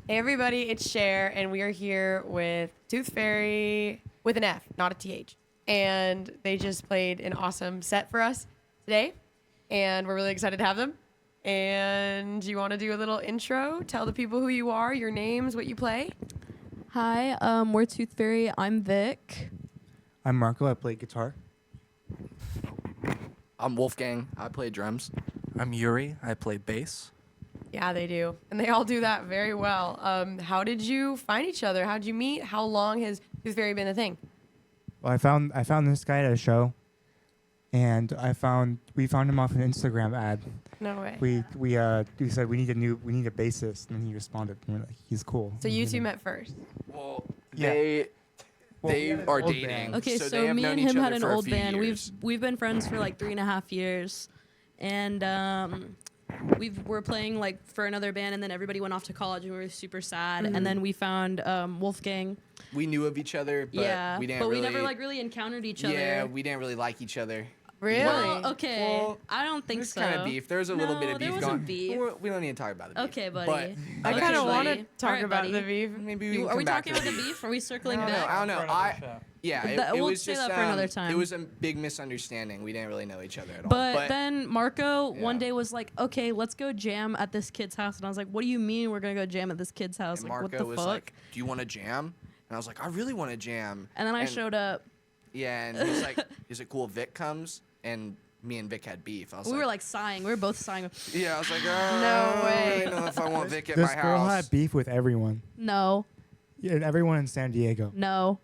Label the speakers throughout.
Speaker 1: Hey everybody, it's Cher, and we are here with Tooth Fairy with an F, not a TH. And they just played an awesome set for us today, and we're really excited to have them. And you want to do a little intro? Tell the people who you are, your names, what you play.
Speaker 2: Hi, we're Tooth Fairy. I'm Vic.
Speaker 3: I'm Marco. I play guitar.
Speaker 4: I'm Wolfgang. I play drums.
Speaker 5: I'm Yuri. I play bass.
Speaker 1: Yeah, they do. And they all do that very well. How did you find each other? How did you meet? How long has Tooth Fairy been a thing?
Speaker 3: Well, I found this guy at a show, and we found him off an Instagram ad.
Speaker 1: No way.
Speaker 3: We said we need a bassist, and he responded. And we're like, he's cool.
Speaker 1: So you two met first.
Speaker 4: Well,
Speaker 3: Yeah.
Speaker 4: they are
Speaker 3: old
Speaker 4: dating.
Speaker 3: band.
Speaker 2: Okay,
Speaker 4: so
Speaker 2: so
Speaker 4: they have
Speaker 2: me
Speaker 4: known
Speaker 2: and
Speaker 4: each
Speaker 2: him
Speaker 4: other
Speaker 2: had an
Speaker 4: for a
Speaker 2: old
Speaker 4: few
Speaker 2: band.
Speaker 4: years.
Speaker 2: We've been friends for like 3.5 years, and we're playing like for another band, and then everybody went off to college, and we were super sad. And then we found Wolfgang.
Speaker 4: We knew of each other, but we didn't.
Speaker 2: we never like really encountered each other.
Speaker 4: Yeah, we didn't really like each other.
Speaker 1: Really?
Speaker 2: Well, okay.
Speaker 4: Well,
Speaker 2: I don't think
Speaker 4: There's
Speaker 2: so.
Speaker 4: kind of beef. There's a little bit of
Speaker 2: No,
Speaker 4: beef
Speaker 2: there
Speaker 4: going.
Speaker 2: wasn't beef.
Speaker 4: We don't need to talk about the beef.
Speaker 2: Okay, buddy.
Speaker 4: But
Speaker 1: I
Speaker 2: Okay,
Speaker 1: kind of want to
Speaker 2: buddy.
Speaker 1: talk
Speaker 2: Alright,
Speaker 1: about
Speaker 2: buddy.
Speaker 1: the beef.
Speaker 4: maybe we can
Speaker 2: Are
Speaker 4: come
Speaker 2: we
Speaker 4: back
Speaker 2: talking
Speaker 4: to
Speaker 2: about
Speaker 4: the
Speaker 2: the beef? Are we circling
Speaker 4: I
Speaker 2: back?
Speaker 4: don't know. Yeah, it
Speaker 2: We'll
Speaker 4: was
Speaker 2: say
Speaker 4: just
Speaker 2: that for another time.
Speaker 4: It was a big misunderstanding. We didn't really know each other at all.
Speaker 2: But then Marco one
Speaker 4: Yeah.
Speaker 2: day was like, "Okay, let's go jam at this kid's house," and I was like, "What do you mean we're gonna go jam at this kid's house?
Speaker 4: and
Speaker 2: Like, what
Speaker 4: Marco
Speaker 2: the
Speaker 4: was
Speaker 2: fuck?"
Speaker 4: like, "Do you want to jam?" And I was like, "I really want to jam."
Speaker 2: And then I showed up.
Speaker 4: Yeah, and he's like, "Is it cool if Vic comes?" And me and Vic had beef. I was
Speaker 2: We were like sighing. We were both sighing.
Speaker 4: yeah, I was like,
Speaker 1: No
Speaker 4: I
Speaker 1: way.
Speaker 4: don't really know if I want Vic at
Speaker 3: This
Speaker 4: my
Speaker 3: girl
Speaker 4: house.
Speaker 3: had beef with everyone.
Speaker 2: No,
Speaker 3: Yeah, everyone in San Diego.
Speaker 2: no,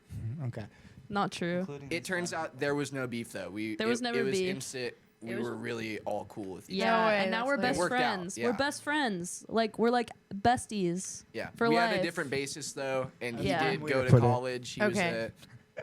Speaker 3: Okay.
Speaker 2: not true.
Speaker 4: It turns out there was no beef though.
Speaker 2: There was never
Speaker 4: it was
Speaker 2: beef.
Speaker 4: instant. We
Speaker 2: It was-
Speaker 4: were really all cool with each
Speaker 2: Yeah,
Speaker 4: other.
Speaker 1: way,
Speaker 2: and now
Speaker 1: that's
Speaker 2: we're
Speaker 1: nice.
Speaker 2: best
Speaker 4: It worked out,
Speaker 2: friends.
Speaker 4: yeah.
Speaker 2: We're best friends. Like we're like besties.
Speaker 4: Yeah,
Speaker 2: For
Speaker 4: we
Speaker 2: life.
Speaker 4: had a different basis though, and he
Speaker 2: Yeah.
Speaker 4: did
Speaker 3: Way
Speaker 4: go
Speaker 3: to
Speaker 4: to
Speaker 3: put it.
Speaker 4: college. He was
Speaker 1: Okay.
Speaker 4: a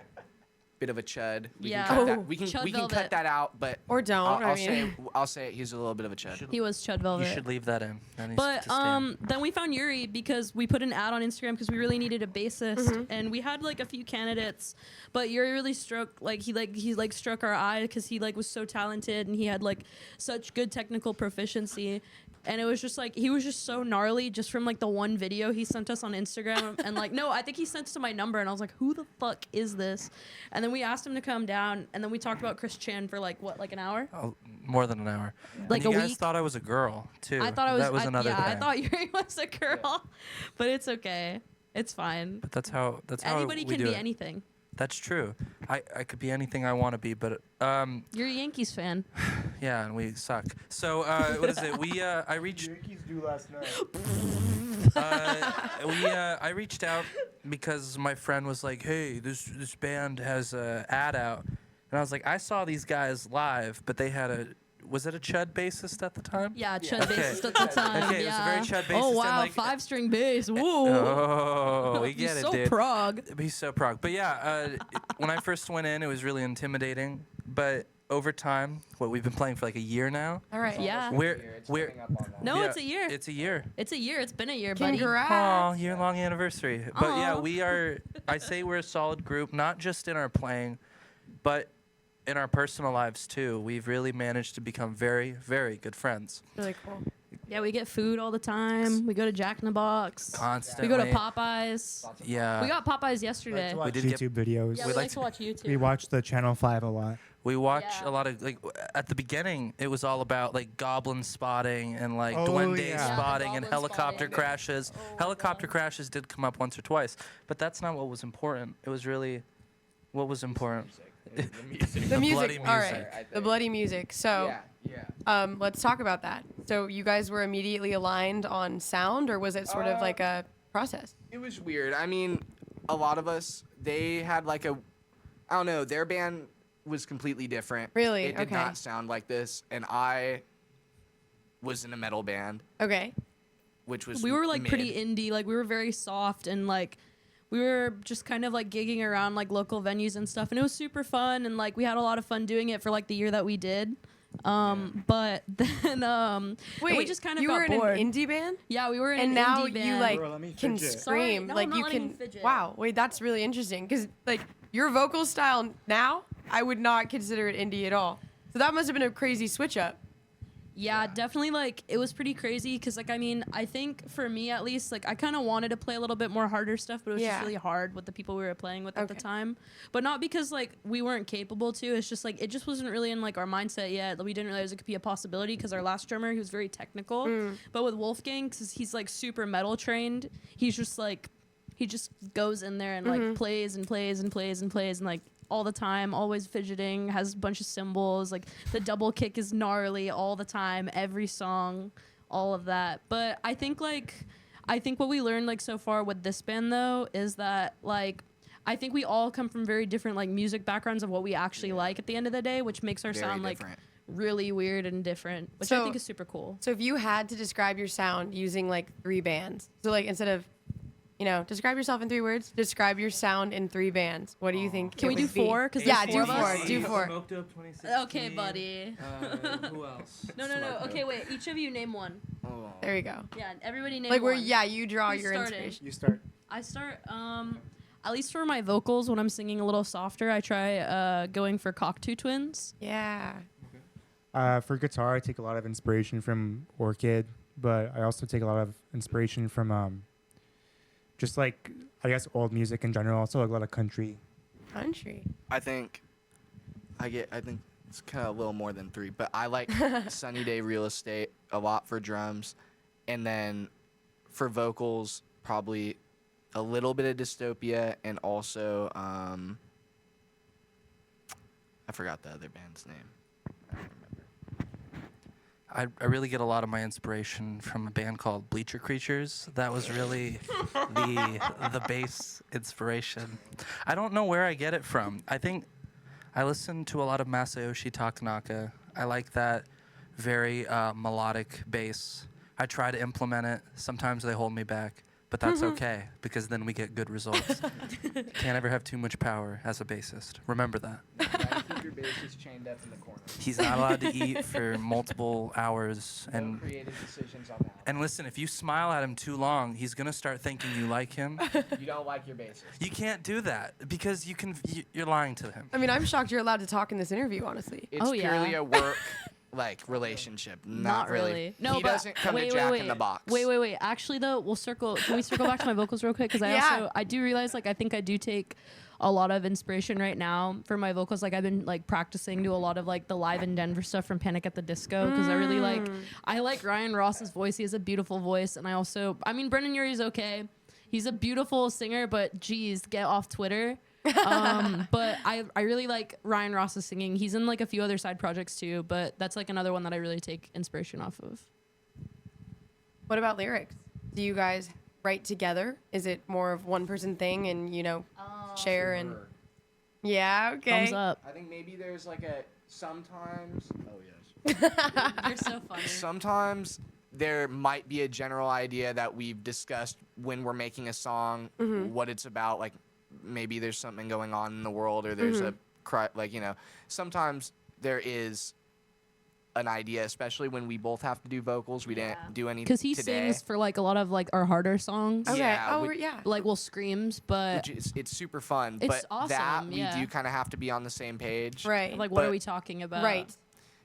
Speaker 4: bit of a chud. We
Speaker 2: Yeah.
Speaker 4: can cut
Speaker 1: Oh.
Speaker 4: that. We can
Speaker 2: Chud
Speaker 4: we can
Speaker 2: velvet.
Speaker 4: cut that out, but
Speaker 1: Or don't.
Speaker 4: I'll
Speaker 1: I mean,
Speaker 4: say he's a little bit of a chud.
Speaker 2: He was Chud
Speaker 5: You
Speaker 2: Velvet.
Speaker 5: should leave that in. That needs
Speaker 2: But
Speaker 5: to stand.
Speaker 2: then we found Yuri because we put an ad on Instagram because we really needed a bassist, and we had like a few candidates, but Yuri really struck he struck our eye because he like was so talented and he had like such good technical proficiency, and it was just like he was just so gnarly just from like the one video he sent us on Instagram, and like no, I think he sent it to my number, and I was like, who the fuck is this? And then we asked him to come down, and then we talked about Chris Chan for like what, like an hour.
Speaker 5: Oh, more than an hour.
Speaker 2: Like
Speaker 5: and you
Speaker 2: a
Speaker 5: guys
Speaker 2: week?
Speaker 5: thought I was a girl too.
Speaker 2: I thought it was.
Speaker 5: That was another
Speaker 2: yeah,
Speaker 5: thing.
Speaker 2: I thought Yuri was a girl, but it's okay. It's fine.
Speaker 5: But that's how
Speaker 2: Anybody
Speaker 5: we
Speaker 2: can
Speaker 5: do
Speaker 2: be
Speaker 5: it.
Speaker 2: anything.
Speaker 5: That's true. I could be anything I want to be, but
Speaker 2: You're a Yankees fan.
Speaker 5: yeah, and we suck. So what is it? We I reached
Speaker 3: Yankees do last night.
Speaker 5: I reached out because my friend was like, "Hey, this band has a ad out," and I was like, "I saw these guys live, but they had a was it a chud bassist at the time?"
Speaker 2: Yeah, Chud
Speaker 5: Okay.
Speaker 2: bassist at the time.
Speaker 5: Okay, it was a
Speaker 2: yeah.
Speaker 5: very Chud bassist
Speaker 2: Oh
Speaker 5: and,
Speaker 2: wow,
Speaker 5: like-
Speaker 2: 5-string bass. Woo.
Speaker 5: Oh, we
Speaker 2: He's
Speaker 5: get it,
Speaker 2: so
Speaker 5: dude.
Speaker 2: prog.
Speaker 5: He's so prog. But yeah, when I first went in, it was really intimidating. But over time, we've been playing for like a year now.
Speaker 1: all right.
Speaker 2: Yeah.
Speaker 5: We're
Speaker 2: No,
Speaker 5: yeah,
Speaker 2: it's a year.
Speaker 5: It's a year.
Speaker 2: It's a year. It's been a year, buddy.
Speaker 1: Congrats.
Speaker 5: Oh, year-long anniversary. But yeah,
Speaker 2: Aw.
Speaker 5: we are. I say we're a solid group, not just in our playing, but in our personal lives too. We've really managed to become very, very good friends.
Speaker 1: Really cool.
Speaker 2: Yeah, we get food all the time. We go to Jack in the Box.
Speaker 5: Constantly.
Speaker 2: We go to Popeyes.
Speaker 5: Yeah.
Speaker 2: We got Popeyes yesterday.
Speaker 3: Watch
Speaker 5: did get-
Speaker 3: YouTube videos.
Speaker 2: Yeah,
Speaker 5: we
Speaker 2: we
Speaker 5: like
Speaker 2: like to watch YouTube.
Speaker 3: We watch the Channel 5 a lot.
Speaker 5: We watch
Speaker 2: Yeah.
Speaker 5: a lot of like at the beginning. It was all about like goblin spotting and like
Speaker 3: Oh,
Speaker 5: duende
Speaker 3: yeah. Yeah, the
Speaker 5: spotting and
Speaker 2: goblin
Speaker 5: helicopter
Speaker 2: spotting.
Speaker 5: crashes.
Speaker 2: Oh,
Speaker 5: Helicopter
Speaker 2: God.
Speaker 5: crashes did come up once or twice, but that's not what was important. It was really what was important.
Speaker 1: The
Speaker 5: bloody
Speaker 1: music. All right.
Speaker 5: music.
Speaker 1: The bloody music. So,
Speaker 4: yeah.
Speaker 1: let's talk about that. So, you guys were immediately aligned on sound, or was it sort of like a process?
Speaker 4: It was weird. I mean, a lot of us, they had like I don't know, their band was completely different.
Speaker 1: Really?
Speaker 4: It did
Speaker 1: Okay.
Speaker 4: not sound like this. And I was in a metal band,
Speaker 1: Okay.
Speaker 4: which was
Speaker 2: We were like
Speaker 4: mid.
Speaker 2: pretty indie. Like we were very soft and like we were just kind of like gigging around like local venues and stuff, and it was super fun, and like we had a lot of fun doing it for like the year that we did. But then
Speaker 1: Wait,
Speaker 2: we just kind of
Speaker 1: you
Speaker 2: got
Speaker 1: were in
Speaker 2: bored.
Speaker 1: an indie band?
Speaker 2: Yeah, we were in
Speaker 1: And
Speaker 2: an
Speaker 1: now
Speaker 2: indie
Speaker 1: you
Speaker 2: band.
Speaker 1: like
Speaker 3: Bro, let me
Speaker 1: can
Speaker 3: fidget.
Speaker 2: Sorry,
Speaker 1: scream,
Speaker 2: no,
Speaker 1: like
Speaker 2: I'm not
Speaker 1: you
Speaker 2: letting
Speaker 1: can.
Speaker 2: you fidget.
Speaker 1: Wow, wait, that's really interesting because like your vocal style now, I would not consider it indie at all. So that must have been a crazy switch up.
Speaker 2: Yeah, definitely. Like, it was pretty crazy because, like, I mean, I think for me at least, like, I kind of wanted to play a little bit more harder stuff, but it was just really hard with the people we were playing with at the time. But not because, like, we weren't capable to. It's just, like, it just wasn't really in, like, our mindset yet. We didn't realize it could be a possibility because our last drummer, he was very technical. But with Wolfgang, because he's, like, super metal trained, he's just, like, he just goes in there and, like, plays and plays and plays and plays and, like, all the time, always fidgeting, has a bunch of cymbals, like the double kick is gnarly all the time, every song, all of that. But I think what we learned like so far with this band though is that like I think we all come from very different like music backgrounds of what we actually like at the end of the day, which makes our sound like really weird and different, which I think is super cool.
Speaker 1: So if you had to describe your sound using like 3 bands, so like instead of describe yourself in 3 words. Describe your sound in 3 bands. What do you think?
Speaker 2: Can we do 4?
Speaker 1: Do 4. Do 4.
Speaker 5: Smoked Up 2016.
Speaker 2: Okay, buddy.
Speaker 5: Who else?
Speaker 2: No. Okay, wait. Each of you name one.
Speaker 1: There you go.
Speaker 2: Yeah, everybody name
Speaker 1: like
Speaker 2: one.
Speaker 1: you draw
Speaker 2: Who's
Speaker 1: your
Speaker 2: starting?
Speaker 1: inspiration.
Speaker 3: You start.
Speaker 2: I start. At least for my vocals, when I'm singing a little softer, I try going for Cockatoo Twins.
Speaker 1: Yeah.
Speaker 3: For guitar, I take a lot of inspiration from Orchid, but I also take a lot of inspiration from just like I guess old music in general. Also like a lot of country.
Speaker 4: I think it's kind of a little more than 3, but I like Sunny Day Real Estate a lot for drums, and then for vocals probably a little bit of Dystopia, and also I forgot the other band's name. I don't remember.
Speaker 5: I really get a lot of my inspiration from a band called Bleacher Creatures. That was really the bass inspiration. I don't know where I get it from. I think I listen to a lot of Masayoshi Takanaka. I like that very melodic bass. I try to implement it. Sometimes they hold me back, but that's okay because then we get good results. Can't ever have too much power as a bassist. Remember that.
Speaker 4: Keep your bassist chained up in the corner.
Speaker 5: He's not allowed to eat for multiple hours.
Speaker 4: No
Speaker 5: And
Speaker 4: creative decisions on that.
Speaker 5: and listen, if you smile at him too long, he's gonna start thinking you like him.
Speaker 4: You don't like your bassist.
Speaker 5: You can't do that because you're lying to him.
Speaker 1: I mean, I'm shocked you're allowed to talk in this interview, honestly.
Speaker 4: It's purely a work relationship. Not really.
Speaker 2: No,
Speaker 4: he
Speaker 2: but
Speaker 4: doesn't come
Speaker 2: wait,
Speaker 4: to Jack
Speaker 2: wait,
Speaker 4: in the Box.
Speaker 2: Wait. Actually, though, Can we circle back to my vocals real quick? Because I do realize, like, I think I do take a lot of inspiration right now for my vocals. Like, I've been like practicing to a lot of like the live in Denver stuff from Panic at the Disco because I like Ryan Ross's voice. He has a beautiful voice, and I mean, Brendan Urie's okay. He's a beautiful singer, but geez, get off Twitter. But I really like Ryan Ross's singing. He's in like a few other side projects too, but that's like another one that I really take inspiration off of.
Speaker 1: What about lyrics? Do you guys write together? Is it more of one person thing and share and okay.
Speaker 2: Thumbs up.
Speaker 4: I think maybe there's like sometimes. Oh yes.
Speaker 2: You're so funny.
Speaker 4: Sometimes there might be a general idea that we've discussed when we're making a song, what it's about. Like maybe there's something going on in the world, or there's a cry. Like sometimes there is an idea, especially when we both have to do vocals. We didn't do anything
Speaker 2: because he
Speaker 4: today.
Speaker 2: sings for like a lot of like our harder songs.
Speaker 1: Okay.
Speaker 4: Yeah,
Speaker 2: Like we'll screams, but
Speaker 4: it's super fun.
Speaker 2: It's
Speaker 4: but
Speaker 2: awesome,
Speaker 4: that
Speaker 2: yeah.
Speaker 4: we do kind of have to be on the same page.
Speaker 1: right.
Speaker 2: like what
Speaker 4: But-
Speaker 2: are we talking about?
Speaker 1: Right.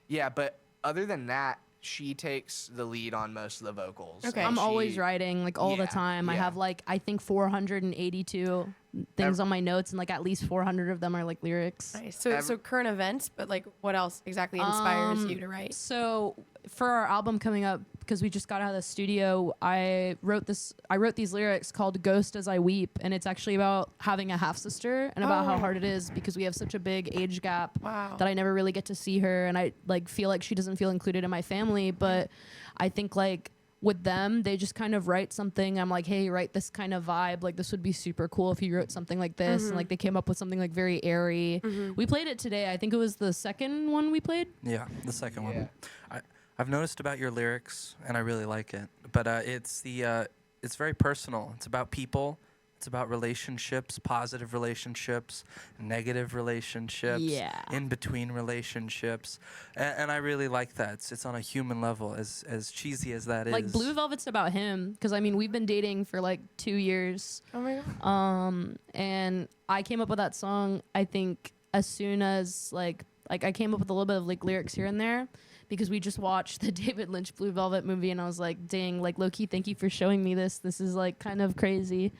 Speaker 4: Yeah, but other than that, she takes the lead on most of the vocals.
Speaker 1: Okay.
Speaker 4: and
Speaker 2: I'm always
Speaker 4: she-
Speaker 2: writing like all the
Speaker 4: Yeah,
Speaker 2: time. I
Speaker 4: yeah.
Speaker 2: have like I think 482 things on my notes, and like at least 400 of them are like lyrics.
Speaker 1: Nice. So current events, but like what else exactly inspires you to write?
Speaker 2: So for our album coming up, because we just got out of the studio, I wrote these lyrics called "Ghost as I Weep," and it's actually about having a half sister and about how hard it is because we have such a big age gap
Speaker 1: Wow.
Speaker 2: that I never really get to see her, and I like feel like she doesn't feel included in my family. But I think like with them, they just kind of write something. I'm like, hey, write this kind of vibe. Like, this would be super cool if you wrote something like this. And like, they came up with something like very airy. We played it today. I think it was the second one we played.
Speaker 5: Yeah, the second
Speaker 4: Yeah.
Speaker 5: one. I've noticed about your lyrics, and I really like it. But it's very personal. It's about people. It's about relationships, positive relationships, negative relationships,
Speaker 2: Yeah.
Speaker 5: in between relationships, and I really like that. It's on a human level, as cheesy as that is.
Speaker 2: Like, Blue Velvet's about him. Because, I mean, we've been dating for like 2 years.
Speaker 1: Oh my god.
Speaker 2: And I came up with that song, I think, as soon as like Like I came up with a little bit of like lyrics here and there because we just watched the David Lynch Blue Velvet movie, and I was like, dang, like low-key, thank you for showing me this. This is like kind of crazy.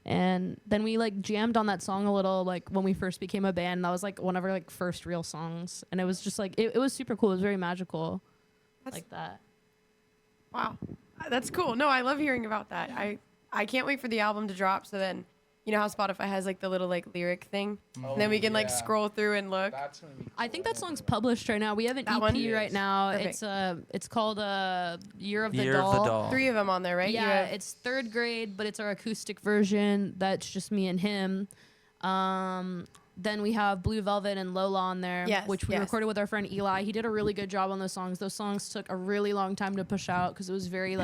Speaker 2: And then we like jammed on that song a little, like when we first became a band. That was like one of our like first real songs, and it was just like it was super cool. It was very magical, like that.
Speaker 1: Wow, that's cool. No, I love hearing about that. I can't wait for the album to drop. So then, you know how Spotify has like the little like lyric thing, and then we can like scroll through and look.
Speaker 4: That's gonna be cool.
Speaker 2: I think that song's published right now. We have an
Speaker 1: That
Speaker 2: EP
Speaker 1: one?
Speaker 2: right now.
Speaker 1: Perfect.
Speaker 2: It's called Year of the
Speaker 5: Year
Speaker 2: Doll.
Speaker 5: of the Doll.
Speaker 1: 3 of them on there, right? You
Speaker 2: Yeah,
Speaker 1: have-
Speaker 2: it's third grade, but it's our acoustic version. That's just me and him. Then we have Blue Velvet and Lola on there,
Speaker 1: Yes,
Speaker 2: which we
Speaker 1: yes.
Speaker 2: recorded with our friend Eli. He did a really good job on those songs. Those songs took a really long time to push out because it was very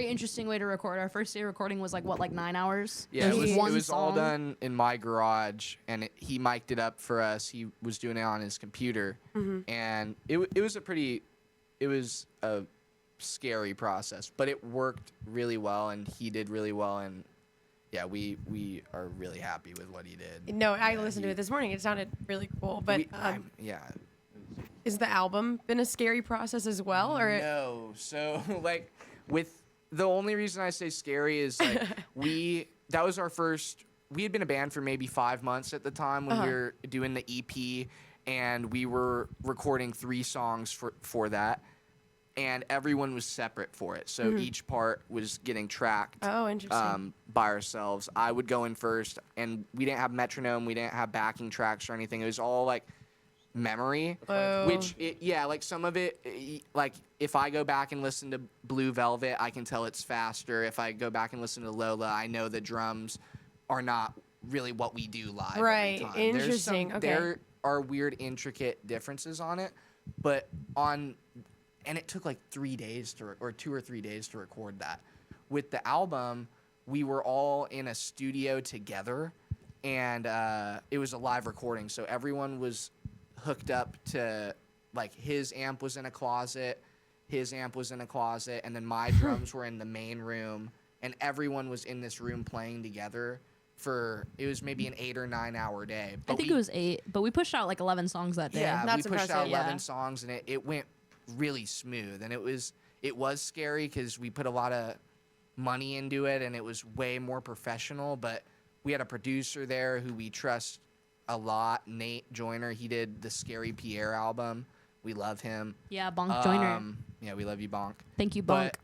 Speaker 2: interesting way to record. Our first day recording was like 9 hours.
Speaker 4: Yeah,
Speaker 2: Just
Speaker 4: it
Speaker 2: one
Speaker 4: was all
Speaker 2: song.
Speaker 4: done in my garage, and he mic'd it up for us. He was doing it on his computer, and it was a scary process, but it worked really well, and he did really well, and yeah, we are really happy with what he did.
Speaker 1: No, I listened to it this morning. It sounded really cool. But
Speaker 4: Yeah.
Speaker 1: is the album been a scary process as well, or
Speaker 4: No. So like with the only reason I say scary is like that was our first. We had been a band for maybe 5 months at the time when we were doing the EP, and we were recording 3 songs for that, and everyone was separate for it. So each part was getting tracked.
Speaker 1: Oh, interesting.
Speaker 4: By ourselves. I would go in first, and we didn't have metronome. We didn't have backing tracks or anything. It was all like memory,
Speaker 1: Whoa.
Speaker 4: which like some of it, like if I go back and listen to Blue Velvet, I can tell it's faster. If I go back and listen to Lola, I know the drums are not really what we do live. every
Speaker 1: Right.
Speaker 4: time.
Speaker 1: Interesting. Okay.
Speaker 4: There are weird, intricate differences on it, and it took like 3 days or 2 or 3 days to record that. With the album, we were all in a studio together, and it was a live recording, so everyone was hooked up to, like, his amp was in a closet, and then my drums were in the main room, and everyone was in this room playing together it was maybe an 8 or 9 hour day.
Speaker 2: I think it was 8, but we pushed out like 11 songs that day.
Speaker 4: Yeah,
Speaker 1: That's
Speaker 4: we pushed out
Speaker 1: impressive.
Speaker 4: 11
Speaker 2: Yeah.
Speaker 4: songs, and it went really smooth. And it was scary because we put a lot of money into it, and it was way more professional. But we had a producer there who we trust a lot, Nate Joyner. He did the Scary Pierre album. We love him.
Speaker 2: Yeah, Bonk Joyner.
Speaker 4: Yeah, we love you, Bonk.
Speaker 2: Thank you, Bonk.
Speaker 4: But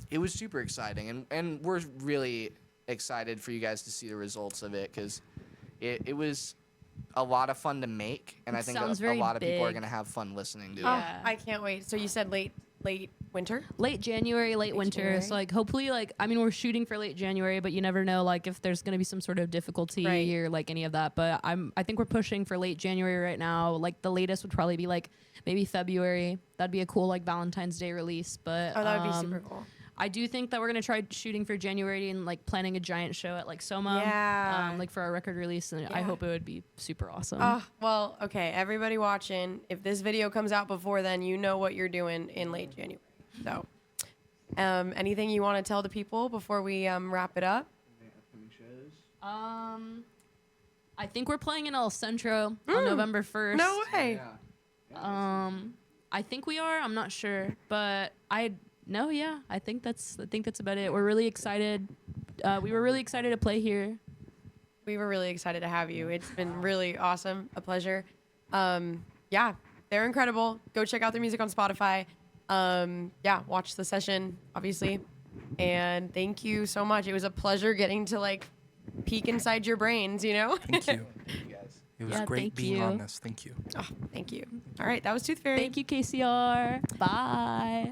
Speaker 4: it was super exciting, and we're really excited for you guys to see the results of it because it was a lot of fun to make, and I think
Speaker 2: sounds
Speaker 4: a
Speaker 2: very
Speaker 4: lot of people are
Speaker 2: big.
Speaker 4: going to have fun listening to
Speaker 1: Oh,
Speaker 4: it.
Speaker 2: Yeah.
Speaker 1: I can't wait. So you said late winter?
Speaker 2: Late January, late winter.
Speaker 1: January.
Speaker 2: So like hopefully we're shooting for late January, but you never know like if there's gonna be some sort of difficulty
Speaker 1: Right.
Speaker 2: or like any of that. But I think we're pushing for late January right now. Like the latest would probably be like maybe February. That'd be a cool like Valentine's Day release. But
Speaker 1: Oh, that would be super cool.
Speaker 2: I do think that we're gonna try shooting for January and like planning a giant show at like Soma,
Speaker 1: Yeah.
Speaker 2: like for our record release, and I
Speaker 1: Yeah.
Speaker 2: hope it would be super awesome.
Speaker 1: Oh, well, okay. Everybody watching, if this video comes out before then, you know what you're doing in late January. So, anything you want to tell the people before we wrap it up?
Speaker 2: I think we're playing in El Centro on November 1st.
Speaker 1: No way.
Speaker 2: I think we are. I'm not sure, but I think that's about it. We're really excited. We were really excited to play here.
Speaker 1: We were really excited to have you. It's been really awesome, a pleasure. Yeah, they're incredible. Go check out their music on Spotify. Yeah, watch the session, obviously. And thank you so much. It was a pleasure getting to like peek inside your brains, you know?
Speaker 5: Thank you. It was
Speaker 2: Yeah,
Speaker 5: great
Speaker 2: thank
Speaker 5: being
Speaker 2: you.
Speaker 5: on this. Thank you.
Speaker 1: Oh, thank you. All right, that was Tooth Fairy.
Speaker 2: Thank you, KCR. Bye.